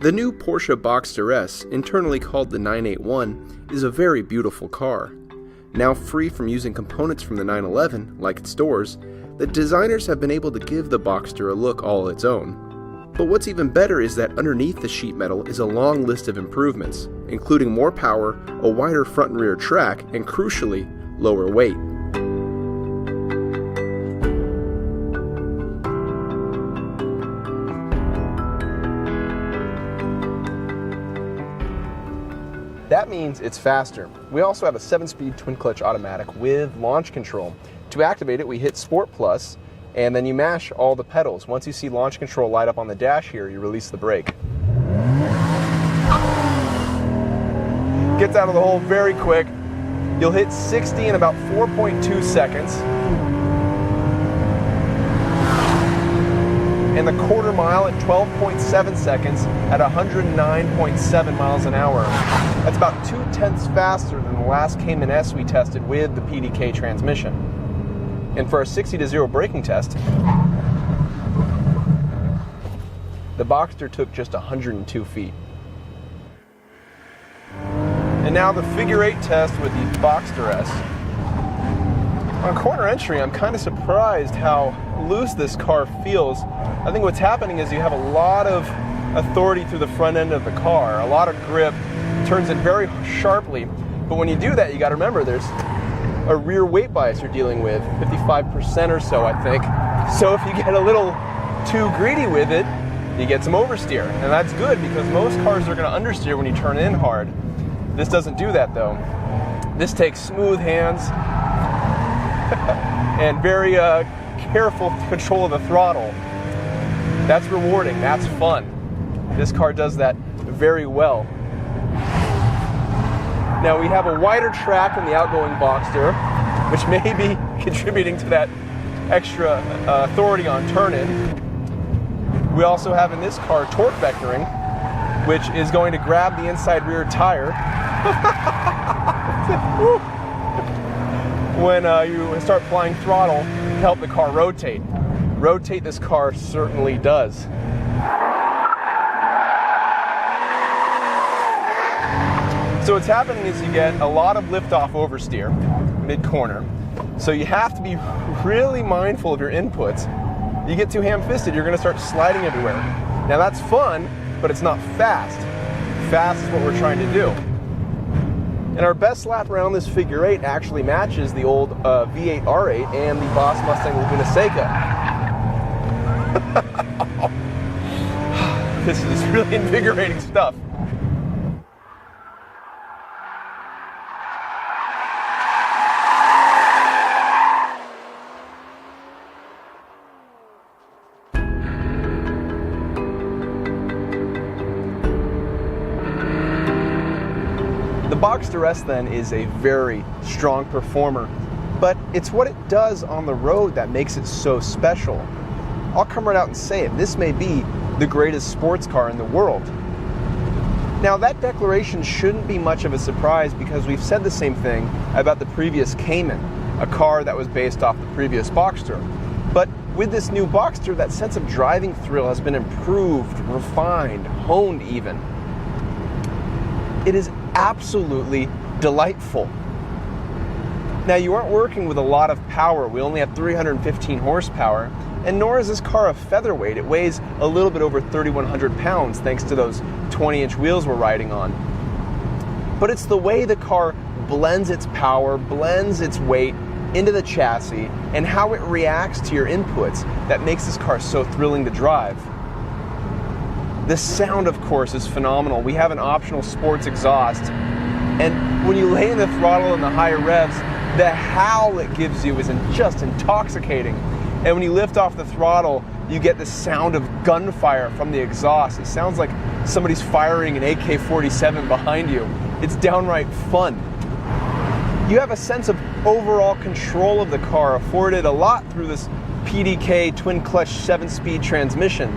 The new Porsche Boxster S, internally called the 981, is a very beautiful car. Now free from using components from the 911, like its doors, the designers have been able to give the Boxster a look all its own. But what's even better is that underneath the sheet metal is a long list of improvements, including more power, a wider front and rear track, and crucially, lower weight. That means it's faster. We also have a 7-speed twin-clutch automatic with launch control. To activate it, we hit Sport Plus, and then you mash all the pedals. Once you see launch control light up on the dash here, you release the brake. Gets out of the hole very quick. You'll hit 60 in about 4.2 seconds. And the quarter mile at 12.7 seconds at 109.7 miles an hour. That's about 0.2 faster than the last Cayman S we tested with the PDK transmission. And for our 60-0 braking test, the Boxster took just 102 feet. And now the figure 8 test with the Boxster S. On corner entry, I'm kind of surprised how loose this car feels. I think what's happening is you have a lot of authority through the front end of the car, a lot of grip, turns in very sharply. But when you do that, you got to remember there's a rear weight bias you're dealing with, 55% or so, I think. So if you get a little too greedy with it, you get some oversteer. And that's good because most cars are going to understeer when you turn in hard. This doesn't do that though. This takes smooth hands and very careful control of the throttle. That's rewarding, that's fun. This car does that very well. Now we have a wider track than the outgoing Boxster, which may be contributing to that extra authority on turn-in. We also have in this car torque vectoring, which is going to grab the inside rear tire when you start applying throttle to help the car rotate. Rotate this car certainly does. So what's happening is you get a lot of lift-off oversteer mid-corner. So you have to be really mindful of your inputs. You get too ham-fisted, you're going to start sliding everywhere. Now that's fun, but it's not fast. Fast is what we're trying to do. And our best lap around this figure 8 actually matches the old V8 R8 and the Boss Mustang Laguna Seca. This is really invigorating stuff. The Boxster S then is a very strong performer, but it's what it does on the road that makes it so special. I'll come right out and say it, this may be the greatest sports car in the world. Now that declaration shouldn't be much of a surprise because we've said the same thing about the previous Cayman, a car that was based off the previous Boxster. But with this new Boxster, that sense of driving thrill has been improved, refined, honed even. It is absolutely delightful. Now you aren't working with a lot of power. We only have 315 horsepower, and nor is this car a featherweight. It weighs a little bit over 3,100 pounds thanks to those 20-inch wheels we're riding on. But it's the way the car blends its power, blends its weight into the chassis, and how it reacts to your inputs that makes this car so thrilling to drive. The sound, of course, is phenomenal. We have an optional sports exhaust, and when you lay in the throttle and the higher revs, the howl it gives you is just intoxicating. And when you lift off the throttle, you get the sound of gunfire from the exhaust. It sounds like somebody's firing an AK-47 behind you. It's downright fun. You have a sense of overall control of the car, afforded a lot through this PDK twin-clutch 7-speed transmission.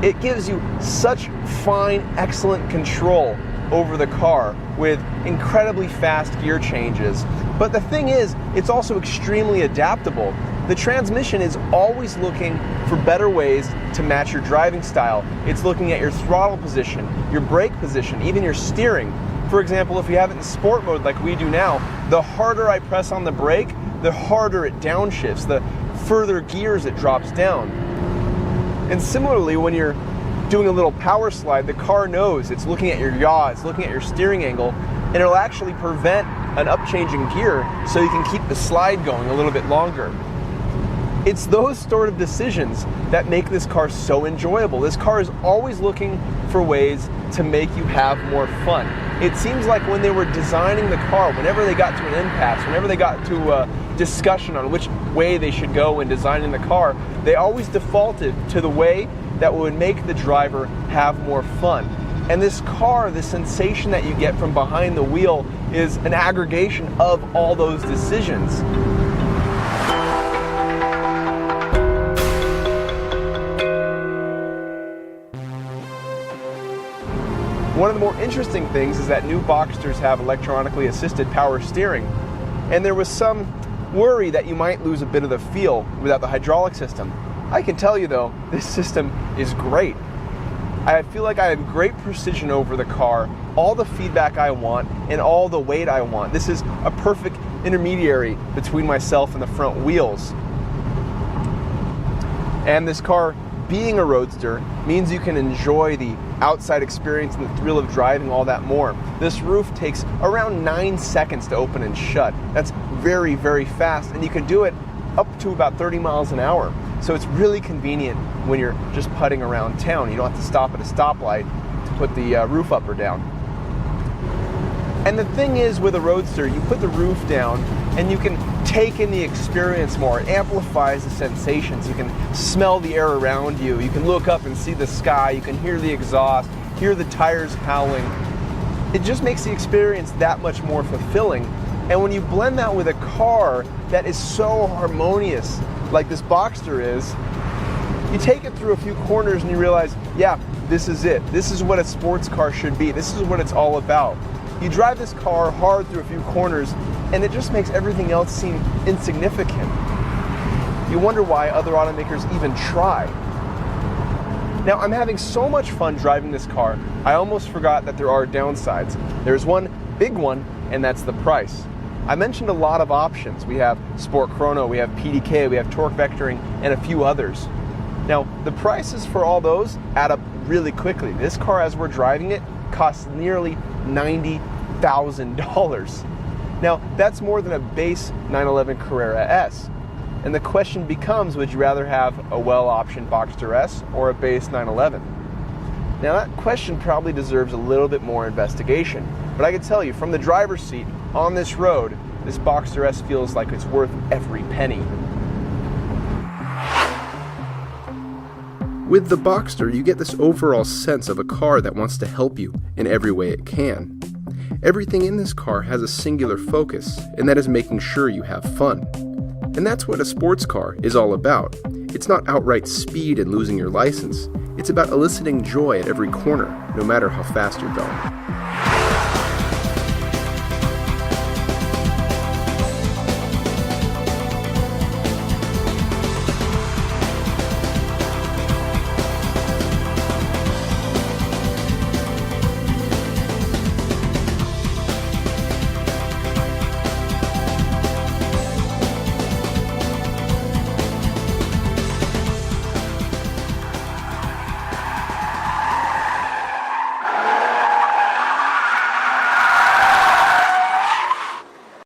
It gives you such fine, excellent control over the car with incredibly fast gear changes. But the thing is, it's also extremely adaptable. The transmission is always looking for better ways to match your driving style. It's looking at your throttle position, your brake position, even your steering. For example, if you have it in sport mode like we do now, the harder I press on the brake, the harder it downshifts, the further gears it drops down. And similarly, when you're doing a little power slide, the car knows it's looking at your yaw, it's looking at your steering angle, and it'll actually prevent an up-changing gear so you can keep the slide going a little bit longer. It's those sort of decisions that make this car so enjoyable. This car is always looking for ways to make you have more fun. It seems like when they were designing the car, whenever they got to an impasse, whenever they got to a discussion on which way they should go in designing the car, they always defaulted to the way that would make the driver have more fun. And this car, the sensation that you get from behind the wheel, is an aggregation of all those decisions. One of the more interesting things is that new Boxsters have electronically assisted power steering, and there was some worry that you might lose a bit of the feel without the hydraulic system. I can tell you though, this system is great. I feel like I have great precision over the car, all the feedback I want, and all the weight I want. This is a perfect intermediary between myself and the front wheels. And this car, being a roadster, means you can enjoy the outside experience and the thrill of driving all that more. This roof takes around 9 seconds to open and shut. That's very, very fast, and you can do it up to about 30 miles an hour. So it's really convenient when you're just putting around town. You don't have to stop at a stoplight to put the roof up or down. And the thing is, with a roadster, you put the roof down and you can take in the experience more. It amplifies the sensations. You can smell the air around you. You can look up and see the sky. You can hear the exhaust, hear the tires howling. It just makes the experience that much more fulfilling. And when you blend that with a car that is so harmonious, like this Boxster is, you take it through a few corners and you realize, yeah, this is it. This is what a sports car should be. This is what it's all about. You drive this car hard through a few corners, and it just makes everything else seem insignificant. You wonder why other automakers even try. Now, I'm having so much fun driving this car, I almost forgot that there are downsides. There's one big one, and that's the price. I mentioned a lot of options. We have Sport Chrono, we have PDK, we have torque vectoring, and a few others. Now, the prices for all those add up really quickly. This car, as we're driving it, costs nearly $90,000. Now, that's more than a base 911 Carrera S. And the question becomes, would you rather have a well-optioned Boxster S or a base 911? Now, that question probably deserves a little bit more investigation. But I can tell you, from the driver's seat on this road, this Boxster S feels like it's worth every penny. With the Boxster, you get this overall sense of a car that wants to help you in every way it can. Everything in this car has a singular focus, and that is making sure you have fun. And that's what a sports car is all about. It's not outright speed and losing your license. It's about eliciting joy at every corner, no matter how fast you're going.